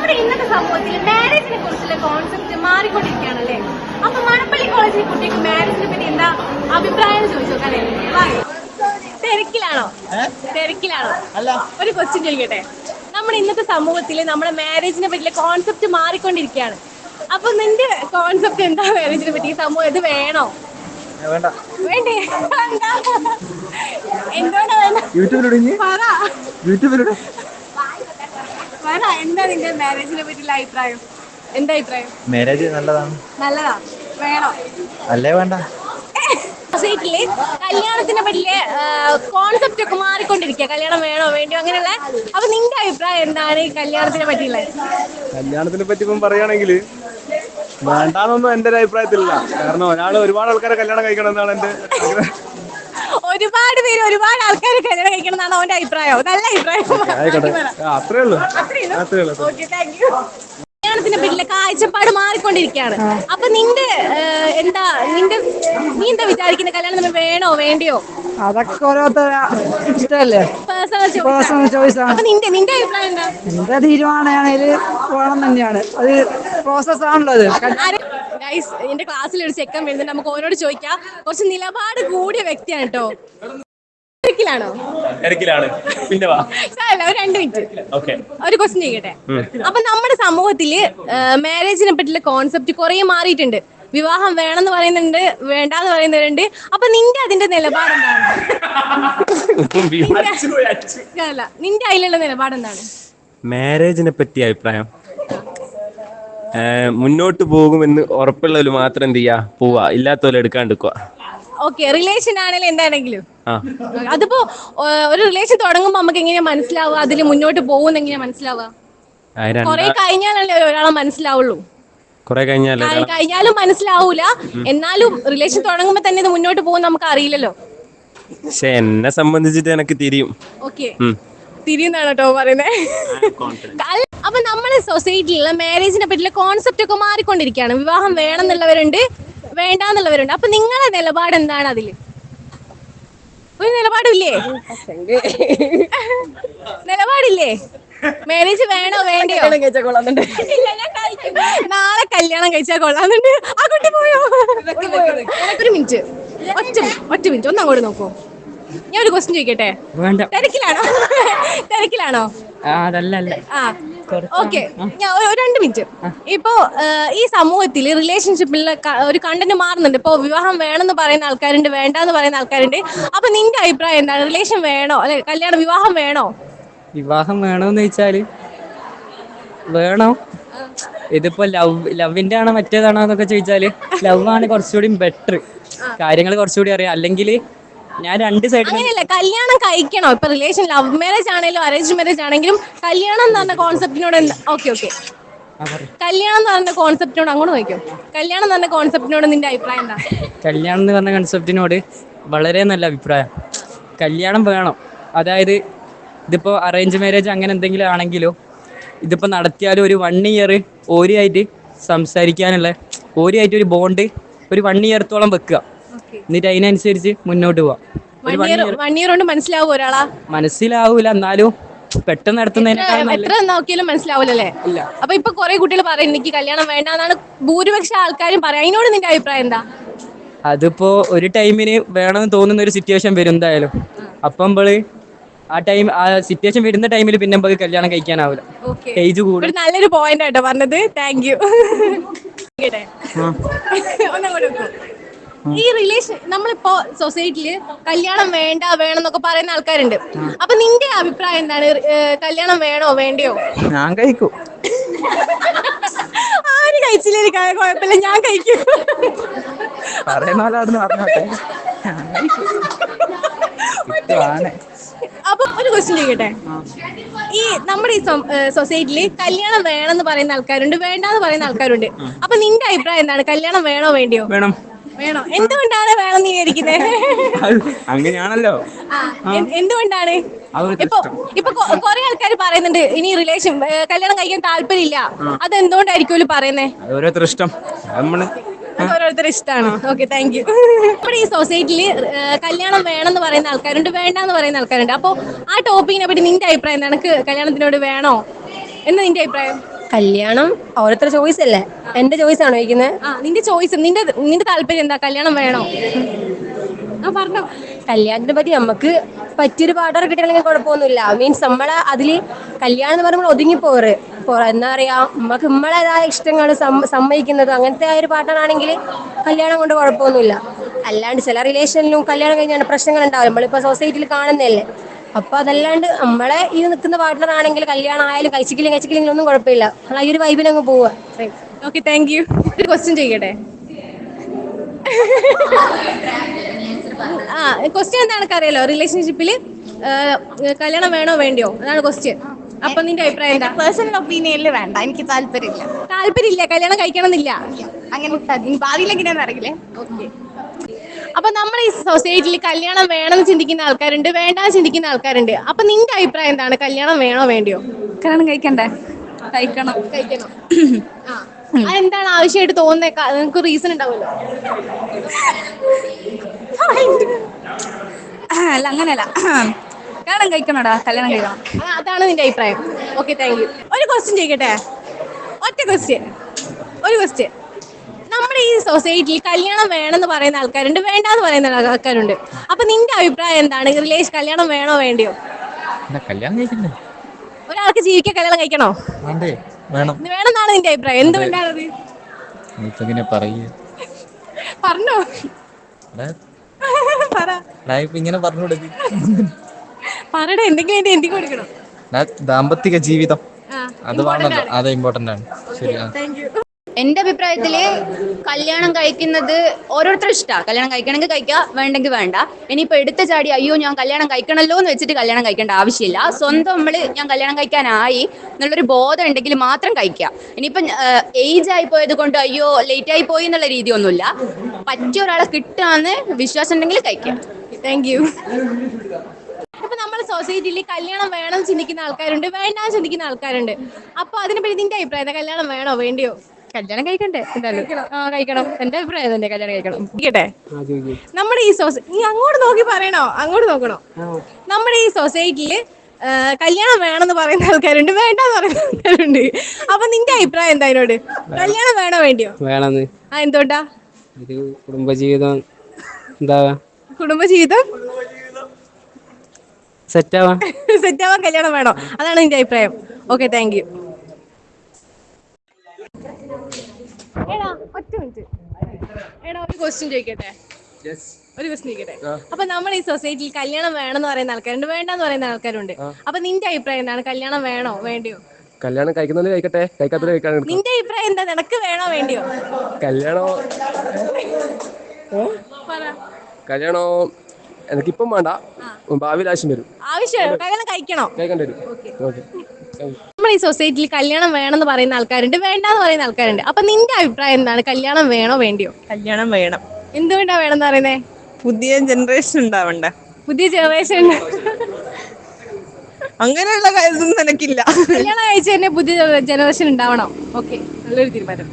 നമ്മുടെ ഇന്നത്തെ സമൂഹത്തിൽ മാരേജിനെ കുറിച്ചുള്ള കോൺസെപ്റ്റ് മാറിക്കൊണ്ടിരിക്കുകയാണല്ലേ. അപ്പൊ മണപ്പള്ളി കോളേജിലെ കുട്ടിക്ക് മാരേജിനെ പറ്റി എന്താ അഭിപ്രായം ചോദിച്ചു നോക്കാനേ. തിരക്കിലാണോ? അല്ല. ഒരു ക്വസ്റ്റ്യൻ ചോദിക്കട്ടെ. നമ്മുടെ ഇന്നത്തെ സമൂഹത്തിൽ നമ്മുടെ മാരേജിനെ പറ്റിയുള്ള കോൺസെപ്റ്റ് മാറിക്കൊണ്ടിരിക്കുകയാണ്. അപ്പൊ നിന്റെ കോൺസെപ്റ്റ് എന്താ മാരേജിനെ പറ്റി? സമൂഹം ഇത് വേണോ വേണ്ട? വേണ്ടേ? എന്തുകൊണ്ടാ വേണ്ട? യൂട്യൂബിലൂടെ പറ, എന്താ നിന്റെ മാരേജിനെ പറ്റിയുള്ള അഭിപ്രായം? എന്താ അഭിപ്രായം? മാരേജ് നല്ലതാണ്. നല്ലതാ? വേണോ? അല്ലേ വേണ്ട? സൊസൈറ്റിയില് കല്യാണത്തിനെ പറ്റിയ കോൺസെപ്റ്റ് ഒക്കെ മാറിക്കൊണ്ടിരിക്കുക. കല്യാണം വേണോ വേണ്ടിയോ അങ്ങനെയുള്ള. അപ്പൊ നിന്റെ അഭിപ്രായം എന്താണ് കല്യാണത്തിനെ പറ്റിയുള്ളത്? കല്യാണത്തിനെ പറ്റി ഇപ്പം പറയുകയാണെങ്കിൽ വേണ്ടാന്നൊന്നും എന്റെ ഒരു അഭിപ്രായത്തിലില്ല. കാരണം ഒരുപാട് ആൾക്കാരെ കല്യാണം കഴിക്കണം എന്നാണ് എന്റെ ആഗ്രഹം. ഒരുപാട് പേര് ഒരുപാട് ആൾക്കാർ കല്യാണം കഴിക്കണം എന്നാണ് അവന്റെ അഭിപ്രായം. നല്ല അഭിപ്രായം. ആയിക്കോട്ടെ, അത്രേ ഉള്ളൂ. Okay, thank you. കല്യാണത്തിനെ പറ്റിയുള്ള കാഴ്ചപ്പാട് മാറിക്കൊണ്ടിരിക്കുകയാണ്. അപ്പൊ നിന്റെ നീ എന്താ വിചാരിക്കുന്നത്? കല്യാണം നമ്മൾ വേണോ വേണ്ടിയോ? അതൊക്കെ ഓരോരുത്തര ഇഷ്ടല്ലേ, പേഴ്സണൽ ചോയ്സ് ആണ്. അപ്പൊ നിന്റെ അഭിപ്രായം എന്താ? എന്റെ തീരുമാനമാണെങ്കിൽ വേണം തന്നെയാണ്. അത് പ്രോസസ് ആണല്ലോ അത്. ഗൈസ്, എന്റെ ക്ലാസ്സിൽ ഒരു ചെക്കൻ വരുന്നുണ്ട്. നമുക്ക് ഓരോട് ചോദിക്കാം. കുറച്ച് നിലപാട് കൂടിയ വ്യക്തിയാണ് കേട്ടോ. തിരക്കിലാണോ? പിന്നെ വാ. സാരമില്ല, ഒരു 2 മിനിറ്റ്. ഓക്കെ, ഒരു ക്വസ്റ്റ്യൻ ചെയ്യട്ടെ. അപ്പൊ നമ്മുടെ സമൂഹത്തില് മാരേജിനെ പറ്റിയുള്ള കോൺസെപ്റ്റ് കുറെ മാറിയിട്ടുണ്ട്. വിവാഹം വേണമെന്ന് പറയുന്നുണ്ട്, വേണ്ടാന്ന് പറയുന്നവരുണ്ട്. അപ്പൊ നിന്റെ അതിന്റെ നിലപാടെന്താണ്? അല്ല, നിന്റെ അതിലുള്ള നിലപാടെന്താണ്? മാരേജിനെ പറ്റി അഭിപ്രായം മുന്നോട്ട് പോകുമെന്ന് ഉറപ്പുള്ളവര് മാത്രം എന്ത് ചെയ്യാ പോവാ, ഇല്ലാത്തവരെ എടുക്കാണ്ടിരിക്കുക. ഓക്കെ, റിലേഷൻ ആണെങ്കിലും എന്താണെങ്കിലും അതിപ്പോ ഒരു റിലേഷൻ തുടങ്ങുമ്പോ നമുക്ക് എങ്ങനെയാ മനസ്സിലാവുക അതില് മുന്നോട്ട് പോകുന്ന എങ്ങനെയാ മനസ്സിലാവുക? കുറെ കഴിഞ്ഞാലല്ലേ ഒരാളെ മനസ്സിലാവുള്ളൂ. കഴിഞ്ഞാലും മനസ്സിലാവൂല. എന്നാലും റിലേഷൻ തുടങ്ങുമ്പോ തന്നെ ഇത് മുന്നോട്ട് പോകും നമുക്ക് അറിയില്ലല്ലോ. പക്ഷെ എന്നെ സംബന്ധിച്ചിട്ട് എനിക്ക് തിരിയും. ഓക്കെ, തിരിയുന്നാണ് കേട്ടോ പറയുന്നത്. അപ്പൊ നമ്മുടെ സൊസൈറ്റിയിലുള്ള മാരേജിനെ പറ്റിയുള്ള കോൺസെപ്റ്റ് ഒക്കെ മാറിക്കൊണ്ടിരിക്കുകയാണ്. വിവാഹം വേണമെന്നുള്ളവരുണ്ട്, വേണ്ടാന്നുള്ളവരുണ്ട്. അപ്പൊ നിങ്ങളുടെ നിലപാട് എന്താണ് അതില്? ഒരു നിലപാടില്ലേ? നിലപാടില്ലേ? മാരേജ് വേണോ വേണ്ടയോ? നാളെ കല്യാണം കഴിച്ചാൽ കൊള്ളാന്നുണ്ട്. ആ കുട്ടി പോയോ? ഒരു മിനിറ്റ്, ഒറ്റ മിനിറ്റ്, ഒന്ന് അങ്ങോട്ട് നോക്കൂ. ഞാൻ ഒരു ക്വസ്റ്റ്യൻ ചോദിക്കട്ടെ. തിരക്കിലാണോ? ആ, ഓക്കെ. ഞാൻ ഒരു 2 മിനിറ്റ്. ഇപ്പോ ഈ സമൂഹത്തിൽ റിലേഷൻഷിപ്പിൽ ഒരു കണ്ടന്റ് മാറുന്നുണ്ട്. ഇപ്പൊ വിവാഹം വേണമെന്ന് പറയുന്ന ആൾക്കാരുണ്ട്, വേണ്ടാന്ന് പറയുന്ന ആൾക്കാരുണ്ട്. അപ്പൊ നിന്റെ അഭിപ്രായം എന്താണ്? റിലേഷൻ വേണോ, അല്ലെ കല്യാണം വിവാഹം വേണോ? വിവാഹം വേണോന്ന് ചോദിച്ചാല് വേണോ. ഇതിപ്പോ ലവിന്റെ ആണോ മറ്റേതാണോ എന്നൊക്കെ ചോദിച്ചാല് ലവ് ആണ് കുറച്ചുകൂടി ബെറ്റർ. കാര്യങ്ങൾ കുറച്ചുകൂടി അറിയാം. അല്ലെങ്കിൽ ഞാൻ 2 സൈഡിൽ അങ്ങനെയല്ല, കല്യാണം കഴിക്കണോ? ഇപ്പൊ റിലേഷൻ ലവ് മാരേജ് ആണെങ്കിലും അറേഞ്ച് മാരേജ് ആണെങ്കിലും കല്യാണം എന്ന് പറഞ്ഞ കോൺസെപ്റ്റിനോട് ഓക്കെ കല്യാണം എന്ന് പറഞ്ഞ കോൺസെപ്റ്റിനോട് അങ്ങോട്ട് നോക്കും. കല്യാണം എന്ന് പറഞ്ഞ കോൺസെപ്റ്റിനോട് നിന്റെ അഭിപ്രായം എന്താ? കല്യാണം എന്ന് പറഞ്ഞ കൺസെപ്റ്റിനോട് വളരെ നല്ല അഭിപ്രായം. കല്യാണം വേണം. അതായത് ഇതിപ്പോൾ അറേഞ്ച് മാരേജ് അങ്ങനെ എന്തെങ്കിലും ആണെങ്കിലോ ഇതിപ്പോൾ നടത്തിയാലും ഒരു 1 ഇയർ ഓരിയായിട്ട് സംസാരിക്കാനുള്ള ഓരിയായിട്ട് ഒരു ബോണ്ട് ഒരു 1 ഇയറത്തോളം വെക്കുക. എന്നിട്ട് അതിനനുസരിച്ച് മുന്നോട്ട് പോവാം. 1 ഇയർ കൊണ്ട് മനസ്സിലാവും ഒരാളാ? മനസ്സിലാവൂല, എന്നാലും പെട്ടെന്ന് നടത്തുന്നതിനേക്കാൾ എത്ര നോക്കിയാലും മനസ്സിലാവൂലല്ലേ? അപ്പൊ ഇപ്പൊ കുറെ കുട്ടികൾ പറയും എനിക്ക് കല്യാണം വേണ്ടെന്നാണ് ഭൂരിപക്ഷം ആൾക്കാരും പറയാം. അതിനോട് നിന്റെ അഭിപ്രായം എന്താ? അതിപ്പോ ഒരു ടൈമിന് വേണമെന്ന് തോന്നുന്ന ഒരു സിറ്റുവേഷൻ വരും എന്തായാലും. അപ്പം ആ സിറ്റുവേഷൻ വരുന്ന ടൈമിൽ പിന്നെ നമുക്ക് കല്യാണം കഴിക്കാനാവില്ല. ഏജ് കൂടും. നല്ലൊരു പോയിന്റ് ആട്ടോ പറഞ്ഞത്. Thank you. ഈ റിലേഷൻ നമ്മളിപ്പോ സൊസൈറ്റിയില് കല്യാണം വേണമെന്നൊക്കെ പറയുന്ന ആൾക്കാരുണ്ട്. അപ്പൊ നിന്റെ അഭിപ്രായം എന്താണ്? കല്യാണം വേണോ വേണ്ടയോ? ഞാൻ കഴിക്കും. ആര് കഴിച്ചില്ലേ കുഴപ്പമില്ല, ഞാൻ കഴിക്കും. അപ്പൊ ഒരു ക്വസ്റ്റ്യൻ ചോദിക്കട്ടെ. ഈ നമ്മുടെ ഈ സൊസൈറ്റിയില് കല്യാണം വേണമെന്ന് പറയുന്ന ആൾക്കാരുണ്ട്, വേണ്ടാന്ന് പറയുന്ന ആൾക്കാരുണ്ട്. അപ്പൊ നിന്റെ അഭിപ്രായം എന്താണ്? കല്യാണം വേണോ വേണ്ടയോ? വേണം. എന്തുകൊണ്ടാണ് വേണം നീ വിചാരിക്കുന്നത്? അങ്ങനെയാണല്ലോ. എന്തുകൊണ്ടാണ്? ഇപ്പൊ കൊറേ ആൾക്കാർ പറയുന്നുണ്ട് ഇനി റിലേഷൻ കല്യാണം കഴിക്കാൻ താല്പര്യമില്ല. അതെന്തുകൊണ്ടായിരിക്കും പറയുന്നേ? ഓരോരുത്തർ ഇഷ്ടം. ഓരോരുത്തർ ഇഷ്ടമാണ്. Okay, thank you. നമ്മുടെ ഈ സൊസൈറ്റിയില് കല്യാണം വേണമെന്ന് പറയുന്ന ആൾക്കാരുണ്ട്, വേണ്ടാന്ന് പറയുന്ന ആൾക്കാരുണ്ട്. അപ്പൊ ആ ടോപ്പിക്കിനെ പറ്റി നിന്റെ അഭിപ്രായം എന്താണ്? കല്യാണത്തിനോട് വേണോ എന്ന് നിന്റെ അഭിപ്രായം? കല്യാണം ഓരോരുത്തരുടെ ചോയ്സ് അല്ലേ? എന്റെ ചോയ്സ് ആണോ ചോദിക്കുന്നത്? നിന്റെ ചോയ്സ്, നിന്റെ താല്പര്യം എന്താ? കല്യാണം വേണോ? പറഞ്ഞോ. കല്യാണത്തിനെ പറ്റി നമുക്ക് പറ്റിയൊരു പാർട്ണർ കിട്ടിയില്ലെങ്കിൽ കുഴപ്പമൊന്നുമില്ല. മീൻസ് നമ്മളെ അതില് കല്യാണം എന്ന് പറയുമ്പോൾ ഒതുങ്ങി എന്താ പറയാ, നമുക്ക് നമ്മളേതായ ഇഷ്ടങ്ങൾ സമ്മതിക്കുന്നത് അങ്ങനത്തെ ആ ഒരു പാർട്ണർ ആണെങ്കിൽ കല്യാണം കൊണ്ട് കുഴപ്പമൊന്നുമില്ല. അല്ലാണ്ട് ചില റിലേഷനിലും കല്യാണം കഴിഞ്ഞാണ് പ്രശ്നങ്ങൾ ഉണ്ടാവും, നമ്മളിപ്പോ സൊസൈറ്റിയിൽ കാണുന്നതല്ലേ. അപ്പൊ അതല്ലാണ്ട് നമ്മളെ ഈ നിൽക്കുന്ന പാർട്ണർ ആണെങ്കിൽ കല്യാണം ആയാലും കഴിച്ചില്ലെങ്കിൽ ഒന്നും കുഴപ്പമില്ല. നമ്മൾ ഈ ഒരു വൈബിൽ അങ്ങ് പോവുക. Okay, thank you. ഒരു ക്വസ്റ്റ്യൻ ചെയ്യട്ടെ. ക്വസ്റ്റ്യൻ എന്താണെന്ന് അറിയാലോ, റിലേഷൻഷിപ്പിൽ കല്യാണം വേണോ വേണ്ടിയോ, അതാണ് ക്വസ്റ്റ്യൻ. അപ്പൊ നിന്റെ അഭിപ്രായം എന്താ? പേഴ്സണൽ ഒപ്പീനിയനിൽ വേണ്ട, എനിക്ക് താല്പര്യമില്ല. താല്പര്യമില്ല, കല്യാണം കഴിക്കണം എന്നില്ല. അങ്ങനെ ഭാവിയിൽ എങ്ങനെയാണെന്ന് അറിയില്ലേ. ഓക്കെ. അപ്പൊ നമ്മുടെ ഈ സൊസൈറ്റിയിൽ കല്യാണം വേണമെന്ന് ചിന്തിക്കുന്ന ആൾക്കാരുണ്ട്, വേണ്ടാന്ന് ചിന്തിക്കുന്ന ആൾക്കാരുണ്ട്. അപ്പൊ നിന്റെ അഭിപ്രായം എന്താണ്? കല്യാണം വേണോ വേണ്ടിയോ? കല്യാണം കഴിക്കണ്ടേ? കഴിക്കണം. അതെന്താണ് ആവശ്യമായിട്ട് തോന്നുന്നത്? നിങ്ങൾക്ക് റീസൺ ഉണ്ടാവുമല്ലോ. അല്ല, അങ്ങനെയല്ല. കല്യാണം കഴിക്കണോടാ, കല്യാണം കഴിക്കണം. അതാണ് നിന്റെ അഭിപ്രായം. Okay, thank you. ഒരു ക്വസ്റ്റ്യൻ ചോദിക്കട്ടെ, ഒറ്റ ക്വസ്റ്റ്യൻ. ഒരു ക്വസ്റ്റ്യൻ. നമ്മുടെ ഈ സൊസൈറ്റിയിൽ കല്യാണം വേണമെന്ന് പറയുന്ന ആൾക്കാരുണ്ട്, വേണ്ടാന്ന് പറയുന്ന ആൾക്കാരുണ്ട്. അപ്പൊ നിന്റെ അഭിപ്രായം എന്താണ്? കല്യാണം വേണോ വേണ്ടിയോ? കല്യാണം കഴിക്കണ്ടേ? ഒരാൾക്ക് ജീവിക്കാൻ കല്യാണം കഴിക്കണോ? വേണ്ടേ? വേണം. വേണമെന്നാണ് നിന്റെ അഭിപ്രായം. എന്തുകൊണ്ടാണത്? പറഞ്ഞോ. ഇങ്ങനെ പറഞ്ഞൂടെ? പറയട്ടെ, എന്തെങ്കിലും എന്തി കൊടുക്കണം. ദാമ്പത്തിക ജീവിതം അത് വേണമല്ലോ, അത് ഇമ്പോർട്ടന്റ് ആണ്. ശരി. എന്റെ അഭിപ്രായത്തില് കല്യാണം കഴിക്കുന്നത് ഓരോരുത്തരും ഇഷ്ടമാണ്. കല്യാണം കഴിക്കണമെങ്കിൽ കഴിക്കുക, വേണ്ടെങ്കിൽ വേണ്ട. ഇനിയിപ്പോ എടുത്ത ചാടി അയ്യോ ഞാൻ കല്യാണം കഴിക്കണല്ലോ എന്ന് വെച്ചിട്ട് കല്യാണം കഴിക്കേണ്ട ആവശ്യമില്ല. സ്വന്തം ഞാൻ കല്യാണം കഴിക്കാനായി എന്നുള്ളൊരു ബോധം ഉണ്ടെങ്കിൽ മാത്രം കഴിക്കുക. ഇനിയിപ്പം ഏജ് ആയി പോയത് കൊണ്ട് അയ്യോ ലേറ്റ് ആയി പോയി എന്നുള്ള രീതിയൊന്നുമില്ല. പറ്റിയ ഒരാളെ കിട്ടാന്ന് വിശ്വാസം ഉണ്ടെങ്കിൽ കഴിക്കുക. Thank you. അപ്പൊ നമ്മുടെ സൊസൈറ്റിയിൽ കല്യാണം വേണം ചിന്തിക്കുന്ന ആൾക്കാരുണ്ട്, വേണ്ടാന്ന് ചിന്തിക്കുന്ന ആൾക്കാരുണ്ട്. അപ്പൊ അതിനെപ്പറ്റി നിന്റെ അഭിപ്രായം? കല്യാണം വേണോ വേണ്ടിയോ? കല്യാണം കഴിക്കണ്ടേ? എന്തായാലും കഴിക്കണം. എന്റെ അഭിപ്രായം തന്നെ, കല്യാണം കഴിക്കണം. കേട്ടെ, നമ്മുടെ ഈ നീ അങ്ങോട്ട് നോക്കി പറയണോ, അങ്ങോട്ട് നോക്കണോ? നമ്മുടെ ഈ സൊസൈറ്റിയില് കല്യാണം വേണമെന്ന് പറയുന്ന ആൾക്കാരുണ്ട്, വേണ്ടെന്ന് പറയുന്ന ആൾക്കാരുണ്ട്. അപ്പൊ നിന്റെ അഭിപ്രായം എന്താ അതിനോട്? കല്യാണം വേണോ വേണ്ടിയോ? വേണമെന്ന്. എന്തുകൊണ്ടാ? കുടുംബജീവിതം കുടുംബജീവിതം സെറ്റാവാൻ കല്യാണം വേണോ? അതാണ് നിന്റെ അഭിപ്രായം. Okay, thank you. ഒറ്റ മിനിറ്റ്. ഒരു ക്വസ്റ്റ്യൻ ചോദിക്കട്ടെ. അപ്പൊ നമ്മുടെ ഈ സൊസൈറ്റിയിൽ കല്യാണം വേണമെന്ന് പറയുന്ന ആൾക്കാരുണ്ട്, വേണ്ടെന്ന് പറയുന്ന ആൾക്കാരുണ്ട്. അപ്പൊ നിന്റെ അഭിപ്രായം എന്താണ്? കല്യാണം വേണോ വേണ്ടിയോ? കല്യാണം കഴിക്കുന്നതിൽ കഴിക്കട്ടെ, കഴിക്കാത്തതിൽ കഴിക്കാൻ. നിന്റെ അഭിപ്രായം എന്താ? നിനക്ക് വേണോ വേണ്ടിയോ? കല്യാണോ എനിക്കിപ്പം വേണ്ട, ഭാവിയിൽ ആവശ്യം വരും. കല്യാണം കഴിക്കണോ? കഴിക്കേണ്ടി വരും. നമ്മുടെ ഈ സൊസൈറ്റിയിൽ കല്യാണം വേണമെന്ന് പറയുന്ന ആൾക്കാരുണ്ട്, വേണ്ടാന്ന് പറയുന്ന ആൾക്കാരുണ്ട്. അപ്പൊ നിന്റെ അഭിപ്രായം എന്താണ്? കല്യാണം വേണോ വേണ്ടിയോ? കല്യാണം വേണം. എന്തുകൊണ്ടാ വേണമെന്ന് പറയുന്നേ? പുതിയ ജനറേഷൻ ഉണ്ടാവണ്ടേ? പുതിയ ജനറേഷൻ അങ്ങനെയുള്ള കാര്യമൊന്നും എനിക്കില്ല. കല്യാണം കഴിച്ച് തന്നെ പുതിയ ജനറേഷൻ ഉണ്ടാവണം. ഓക്കെ, നല്ലൊരു തീരുമാനം.